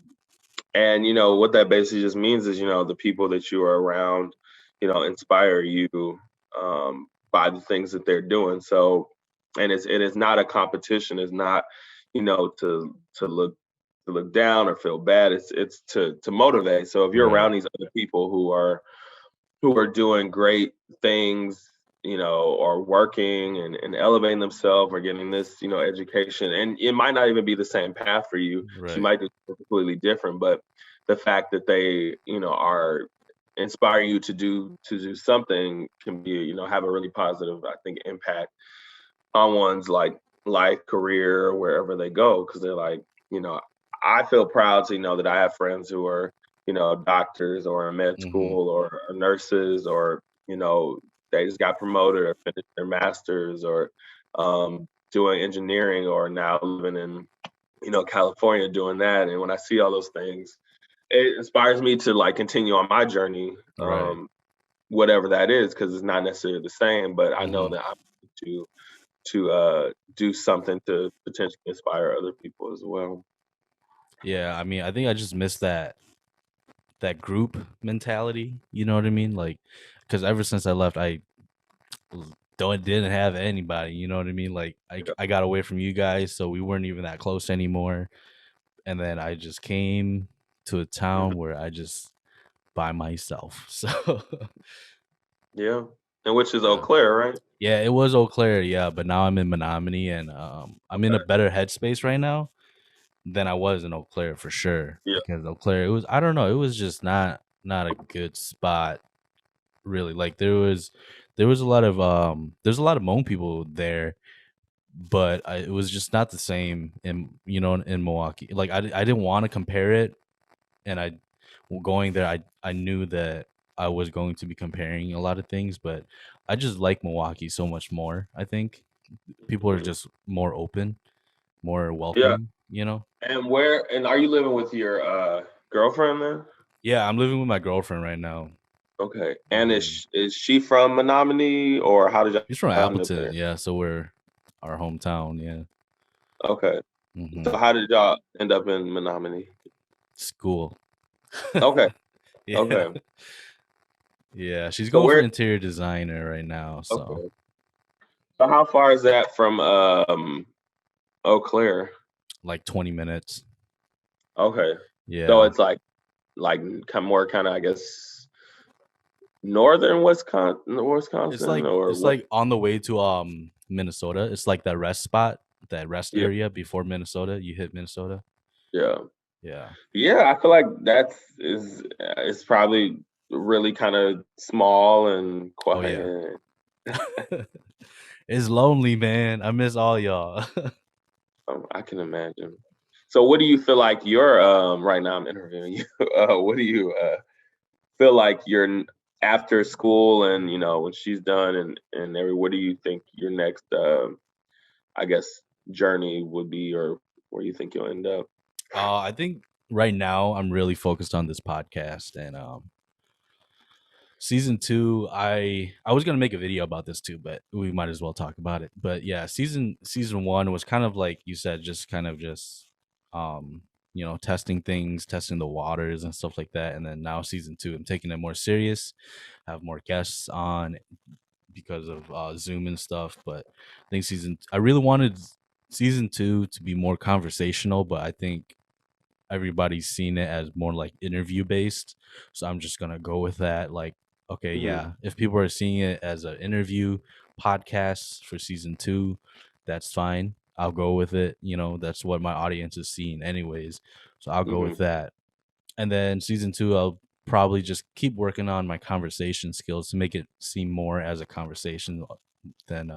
and what that basically just means is the people that you are around, inspire you by the things that they're doing. So, and it is not a competition. It's not to look down or feel bad. It's to motivate. So if you're right, around these other people who are doing great things, or working and elevating themselves or getting this, education. And it might not even be the same path for you. You right, might do something completely different, but the fact that they, are inspiring you to do something can be, have a really positive, I think, impact on one's like life, career, wherever they go. Cause they're like, you know, I feel proud to know that I have friends who are, doctors or in med hmm school or nurses or, they just got promoted or finished their masters or doing engineering or now living in, California doing that. And when I see all those things, it inspires me to like continue on my journey, right, whatever that is, because it's not necessarily the same, but I know hmm that I'm to do something to potentially inspire other people as well. yeah. I mean, I think I just missed that group mentality. You know what I mean? Like, because ever since I left, I didn't have anybody. You know what I mean? Like, Yeah. I got away from you guys, so we weren't even that close anymore. And then I just came to a Mhm. town where I just by myself. So Yeah. And which is Eau yeah. Claire, right? Yeah, it was Eau Claire, yeah, but now I'm in Menominee and I'm in a Okay. better headspace right now. than I was in Eau Claire for sure. Yeah. Because Eau Claire, it was, I don't know, it was just not a good spot really. Like there was a lot of there's a lot of Hmong people there, but it was just not the same in Milwaukee. Like I didn't want to compare it, and going there, I knew that I was going to be comparing a lot of things, but I just like Milwaukee so much more. I think people are Mhm. just more open, more Yeah. welcoming. And are you living with your girlfriend then? Yeah, I'm living with my girlfriend right now. Okay. And is hmm is she from Menominee, or how did She's from y'all end up Appleton, there? yeah. So we're our hometown, yeah. Okay. So hmm how did y'all end up in Menominee? School, Okay. yeah, Okay. yeah. She's So going for where interior designer right now, so okay. So how far is that from Eau Claire? like 20 minutes. Okay. So Yeah, it's like more kind of, I guess, northern it's Wisconsin, like or it's what? like on the way to Minnesota. It's like that rest spot, that rest Yeah. area before Minnesota. You hit Minnesota. Yeah. Yeah. Yeah, I feel like it's probably really kind of small and Oh yeah. quiet. It's lonely, man. I miss all y'all. I can imagine. So what do you feel like right now I'm interviewing you. What do you feel like after school, and when she's done, and what do you think your next I guess journey would be, or where you think you'll end up? I think right now I'm really focused on this podcast, and season two, I was gonna make a video about this too, but we might as well talk about it. But yeah, season one was kind of like you said, just kind of just testing things, testing the waters and stuff like that. And then now season two, I'm taking it more serious, have more guests on because of Zoom and stuff. But I really wanted season two to be more conversational, but I think everybody's seen it as more like interview based. So I'm just gonna go with that. Like, okay, Hmm. yeah, if people are seeing it as an interview podcast for season two, that's fine. I'll go with it. That's what my audience is seeing anyways. So I'll go Hmm. with that. And then season two, I'll probably just keep working on my conversation skills to make it seem more as a conversation than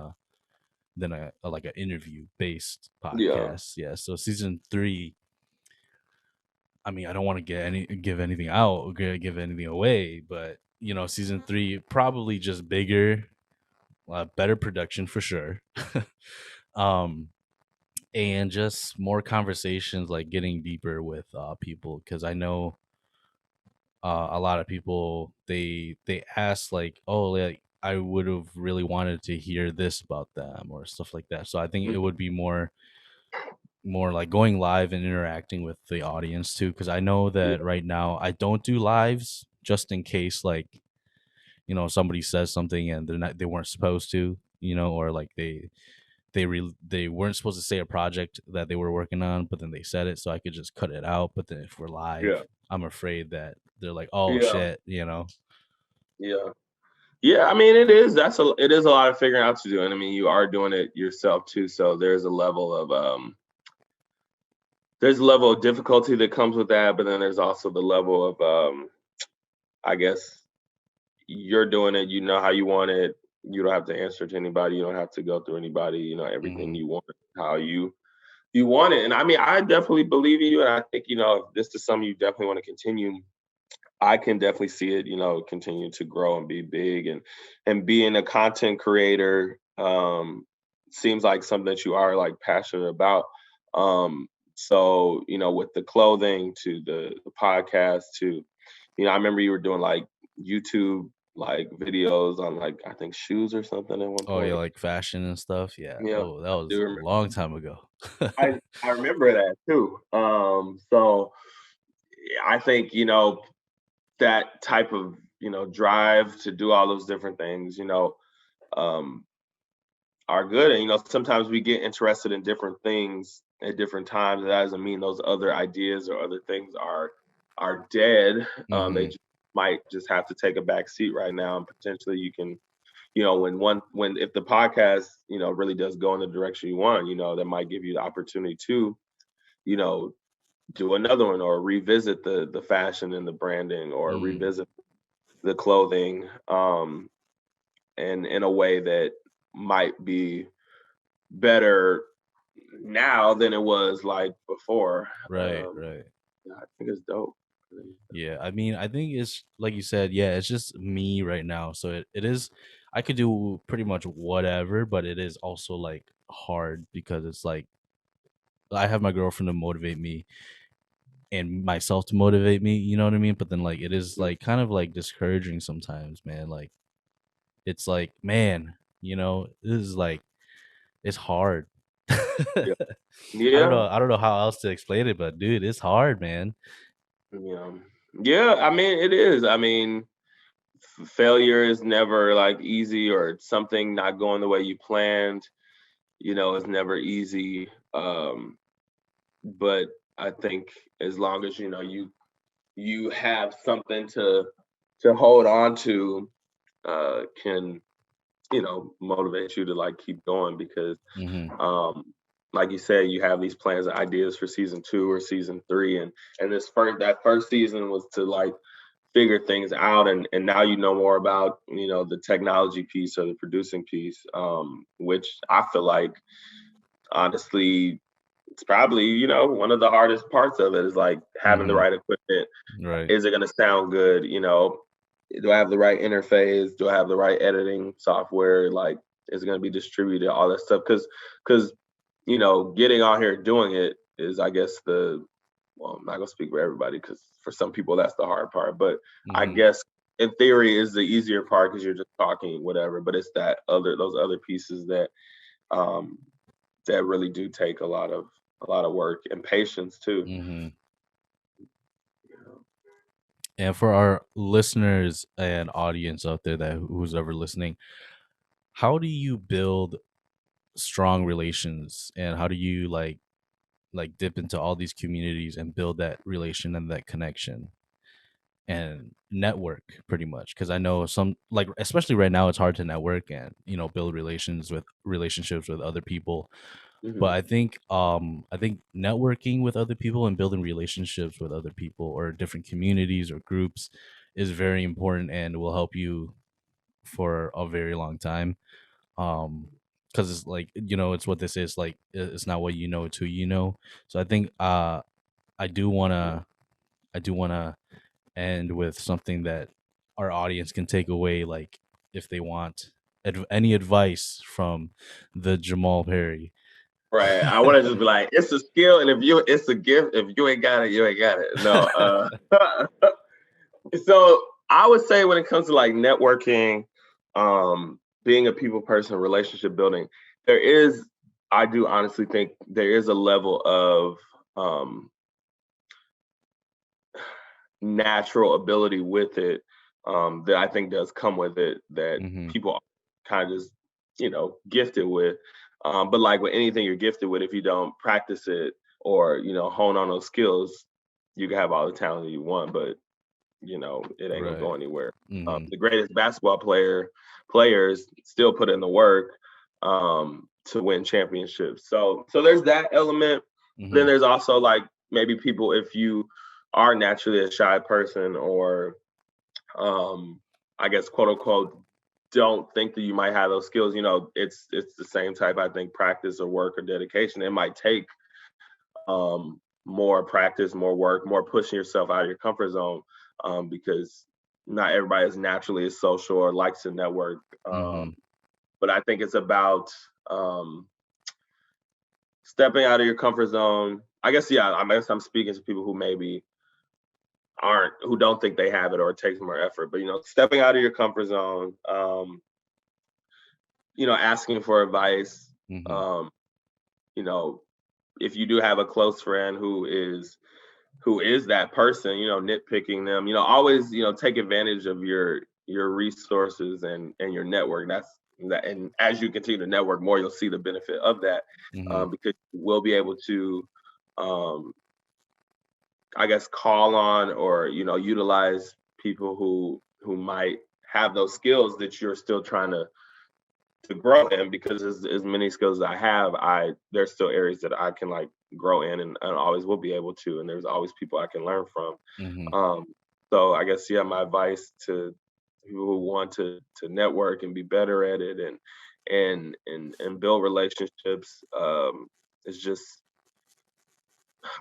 like an interview based Yeah. podcast. Yeah. So season three, I mean, I don't want to give anything out or give anything away, but season three probably just bigger, better production for sure, um, and just more conversations, like getting deeper with people, because I know a lot of people they ask like, oh, like I would have really wanted to hear this about them or stuff like that. So I think it would be more like going live and interacting with the audience too, because I know that Yeah. right now I don't do lives just in case, like, somebody says something and they weren't supposed to, or like they weren't supposed to say a project that they were working on, but then they said it, so I could just cut it out. But then if we're Yeah. live, I'm afraid that they're like, oh Yeah. shit. Yeah. Yeah, I mean, it is a lot of figuring out to do, and I mean, you are doing it yourself too. So there's a level of difficulty that comes with that, but then there's also the level of I guess you're doing it. You know how you want it. You don't have to answer to anybody. You don't have to go through anybody. Everything hmm you want, how you want it. And I mean, I definitely believe in you, and I think if this is something you definitely want to continue. I can definitely see it, continue to grow and be big, and being a content creator seems like something that you are like passionate about. So, with the clothing to the podcast to, I remember you were doing like YouTube like videos on, like, I think shoes or something at one oh yeah, point. like fashion and stuff, yeah. Yeah, Oh, that I do was a remember. long time ago. I remember that too. So I think, that type of drive to do all those different things um are good. And sometimes we get interested in different things at different times. That doesn't mean those other ideas or other things are dead. They hmm just might just have to take a back seat right now, and potentially you can, when if the podcast really does go in the direction you want, that might give you the opportunity to you know, do another one or revisit the fashion and the branding or Mm, revisit the clothing and in a way that might be better now than it was like before. right, right. Yeah, I think it's dope. Yeah, I mean, I think it's like you said, yeah, it's just me right now. So it is, I could do pretty much whatever, but it is also like hard because it's like I have my girlfriend to motivate me and myself to motivate me, you know what I mean? But then like it is Mm, like kind of like discouraging sometimes, man. Like it's like, man, this is like it's hard. yeah. I don't know how else to explain it, but dude, it's hard, man. Yeah. Yeah, I mean, it is. I mean, failure is never like easy or something not going the way you planned, is never easy. But I think as long as you have something to hold on to, can motivate you to like keep going because Mhm. um like you said, you have these plans and ideas for season 2 or season 3, and that first season was to like figure things out, and now you know more about the technology piece or the producing piece, which I feel like honestly it's probably one of the hardest parts of it is like having the Mhm. right equipment. Right. Is it going to sound good? Do I have the right interface? Do I have the right editing software? Like, is it going to be distributed? All that stuff. Because getting out here and doing it is, I guess, well, I'm not gonna speak for everybody because for some people that's the hard part. But I Mhm. guess in theory is the easier part because you're just talking, whatever. But it's those other pieces um, that really do take a lot of work and patience too. Mhm. You know? And for our listeners and audience out there that who's ever listening, how do you build strong relations and how do you like dip into all these communities and build that relation and that connection and network pretty much because I know some like especially right now it's hard to network and build relationships with other people. But Mhm. I think networking with other people and building relationships with other people or different communities or groups is very important and will help you for a very long time. Um because it's like it's what this is like it's not what you know, it's who you know. So I think I do want to end with something that our audience can take away, like if they want any advice from the Jamal Perry. Right. I want to just be like, it's a skill, and it's a gift. If you ain't got it, you ain't got it. No. So I would say when it comes to like networking, being a people person, relationship building, there is, I do honestly think there is a level of um, natural ability with it that I think does come with it that Hmm. people kind of just, gifted with. But like with anything you're gifted with, if you don't practice it or, hone on those skills, you can have all the talent you want, but it ain't gonna Right. go anywhere. Hmm. The greatest players still put in the work to win championships. So there's that element. Then Hmm. there's also like maybe people if you are naturally a shy person or I guess quote unquote don't think that you might have those skills. It's the same type I think practice or work or dedication. It might take more practice, more work, more pushing yourself out of your comfort zone because not everybody is naturally as social or likes to network. Hmm. But I think it's about um, stepping out of your comfort zone. I guess, yeah, I guess I'm speaking to people who maybe who don't think they have it or it takes more effort. But, stepping out of your comfort zone, asking for advice, Hmm. um, you know, if you do have a close friend who is that person, nitpicking them, always, take advantage of your resources and your network. And as you continue to network more, you'll see the benefit of that Hmm. because we'll be able to, um, I guess, call on or utilize people who might have those skills that you're still trying to grow in because as many skills as I have, there's still areas that I can like grow in, and always will be able to. And there's always people I can learn from. Hmm. Um, so I guess, yeah, my advice to people who want to network and be better at it, and build relationships, is just,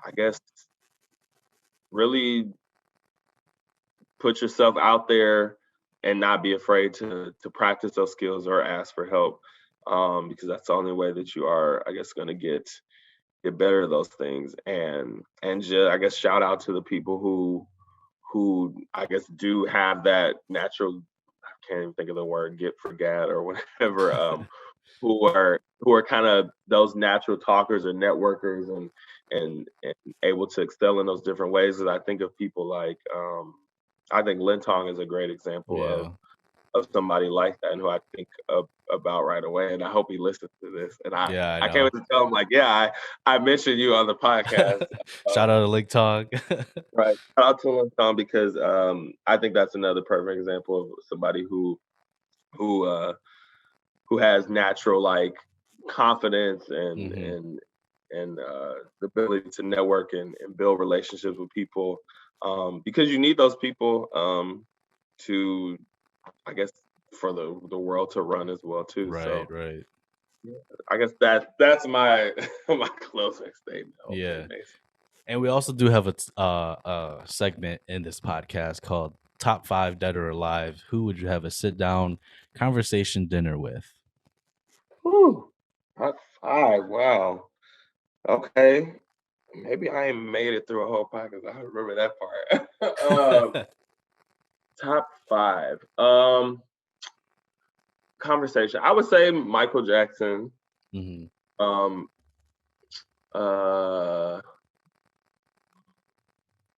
I guess, really put yourself out there and not be afraid to practice those skills or ask for help, because that's the only way that you are, I guess, going to get better at those things. And just, I guess, shout out to the people who I guess do have that natural, I can't even think of the word, get forget or whatever, who are kind of those natural talkers or networkers, and able to excel in those different ways. And I think of people like, I think Lintong is a great example Yeah. of somebody like that, and who I think about right away. And I hope he listens to this. And I Yeah, I I can't know. wait to tell him, like, yeah, I mentioned you on the podcast. Shout out to Link Talk. Right. Shout out to Lintong, because I think that's another perfect example of somebody who uh who has natural, like, confidence, and Hmm. the ability to network, and build relationships with people, because you need those people, to, I guess, for the world to run as well too. Right, So right. yeah, I guess that's my my closing statement. Hopefully, Yeah. it makes. And we also do have a segment in this podcast called Top Five Dead or Alive. Who would you have a sit down conversation dinner with? Whew, hot five. Wow. Okay. Maybe I ain't made it through a whole podcast. I remember that part. Top five. Conversation. I would say Michael Jackson. Hmm. Um, uh,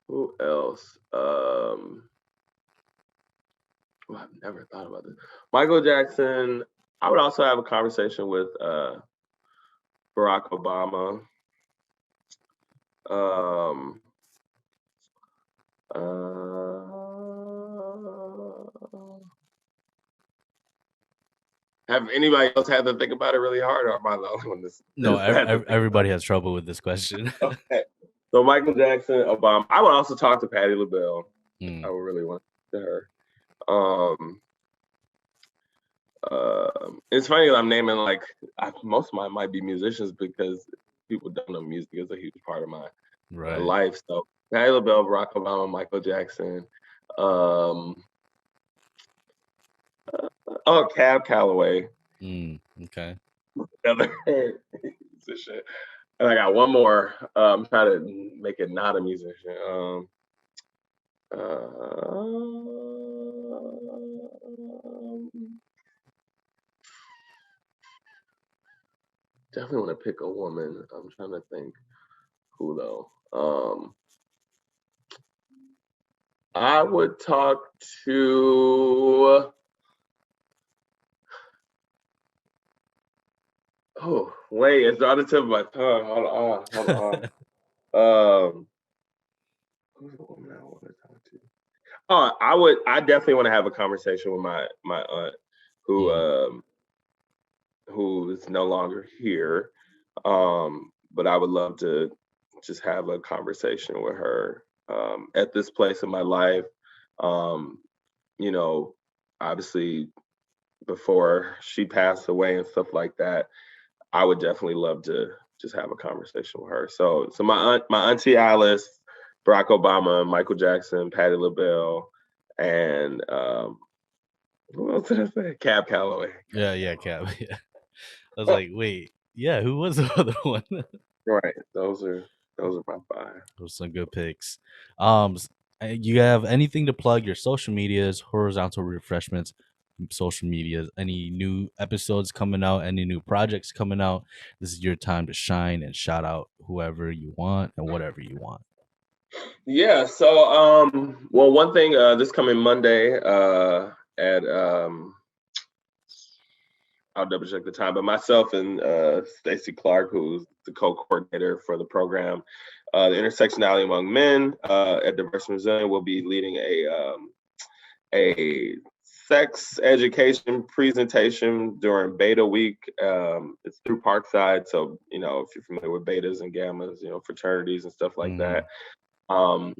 who else? Oh, I've never thought about this. Michael Jackson. I would also have a conversation with Barack Obama. Um, uh, have anybody else had to think about it really hard, or am I the only one No, that's had to think about everybody has trouble with this question. it? Okay. So Michael Jackson, Obama. I would also talk to Patti LaBelle. I Mm, would really want to her. Um, it's funny that I'm naming, like, most of mine might be musicians, because people don't know music is a huge part of my right. life. So Patti LaBelle, Barack Obama, Michael Jackson. Um, oh, Cab Calloway. Okay. Another piece of shit. And I got one more. I'm trying to make it not a musician. Definitely want to pick a woman. I'm trying to think who though. I would talk to. Oh wait, it's on the tip of my tongue. Hold on, hold on. Who's the woman I want to talk to? Oh, I would. I definitely want to have a conversation with my aunt, who Mm, um who is no longer here. But I would love to just have a conversation with her, at this place in my life. Um, you know, obviously before she passed away and stuff like that, I would definitely love to just have a conversation with her. So my auntie Alice, Barack Obama, Michael Jackson, Patti LaBelle, and who else did I say? Cab Calloway. yeah, yeah, Cap. Yeah. I was like, wait, yeah, who was the other one? Right. Those are my five. Those are some good picks. You have anything to plug? Your social medias, horizontal refreshments, social medias. Any new episodes coming out? Any new projects coming out? This is your time to shine and shout out whoever you want and whatever you want. Yeah. So, well, one thing, this coming Monday, at I'll double check the time, but myself and Stacy Clark, who's the co-coordinator for the program, the intersectionality among men, at Diversity Resilient, will be leading a sex education presentation during Beta Week. It's through Parkside, so if you're familiar with betas and gammas, fraternities and stuff like Mm-hmm. that.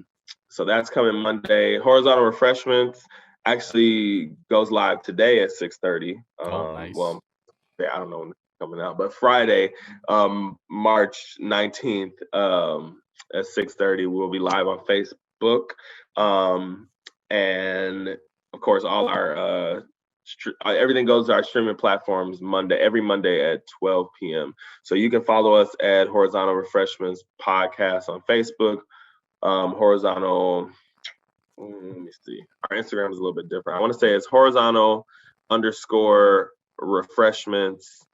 So that's coming Monday. Horizontal Refreshments actually goes live today at 6:30. Oh, nice. Well, yeah, I don't know when it's coming out, but Friday, March 19th, at 6:30, we'll be live on Facebook. And of course, all our everything goes to our streaming platforms every Monday at 12 p.m. So you can follow us at Horizontal Refreshments Podcast on Facebook. Horizontal. Let me see. Our Instagram is a little bit different. I want to say it's horizontal underscore refreshments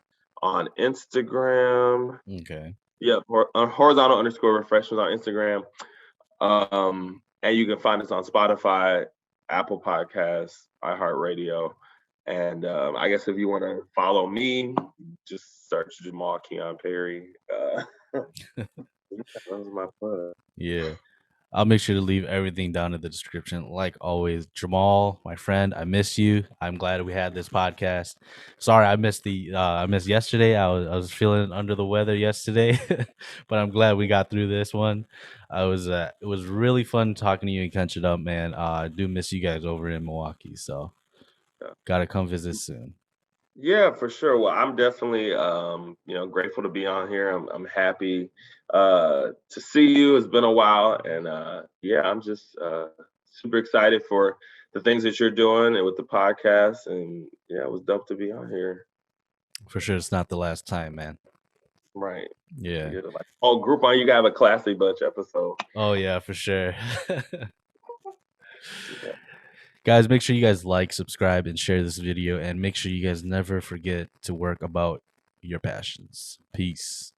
on Instagram. Okay. Yep, horizontal underscore refreshments on Instagram. And you can find us on Spotify, Apple Podcasts, iHeartRadio. And I guess if you want to follow me, just search Jamal Keon Perry. That was my plug. Yeah. I'll make sure to leave everything down in the description. Like always, Jamal, my friend, I miss you. I'm glad we had this podcast. Sorry, I missed yesterday. I was feeling under the weather yesterday, but I'm glad we got through this one. It was really fun talking to you and catching up, man. I do miss you guys over in Milwaukee, so gotta come visit soon. Yeah, for sure. Well, I'm definitely grateful to be on here. I'm happy to see you. It's been a while, and yeah, I'm just super excited for the things that you're doing and with the podcast. And yeah, it was dope to be on here. For sure, it's not the last time, man. Right. Yeah. Groupon, you gotta have a classy bunch episode. Oh yeah, for sure. Yeah. Guys, make sure you guys like, subscribe, and share this video. And make sure you guys never forget to work about your passions. Peace.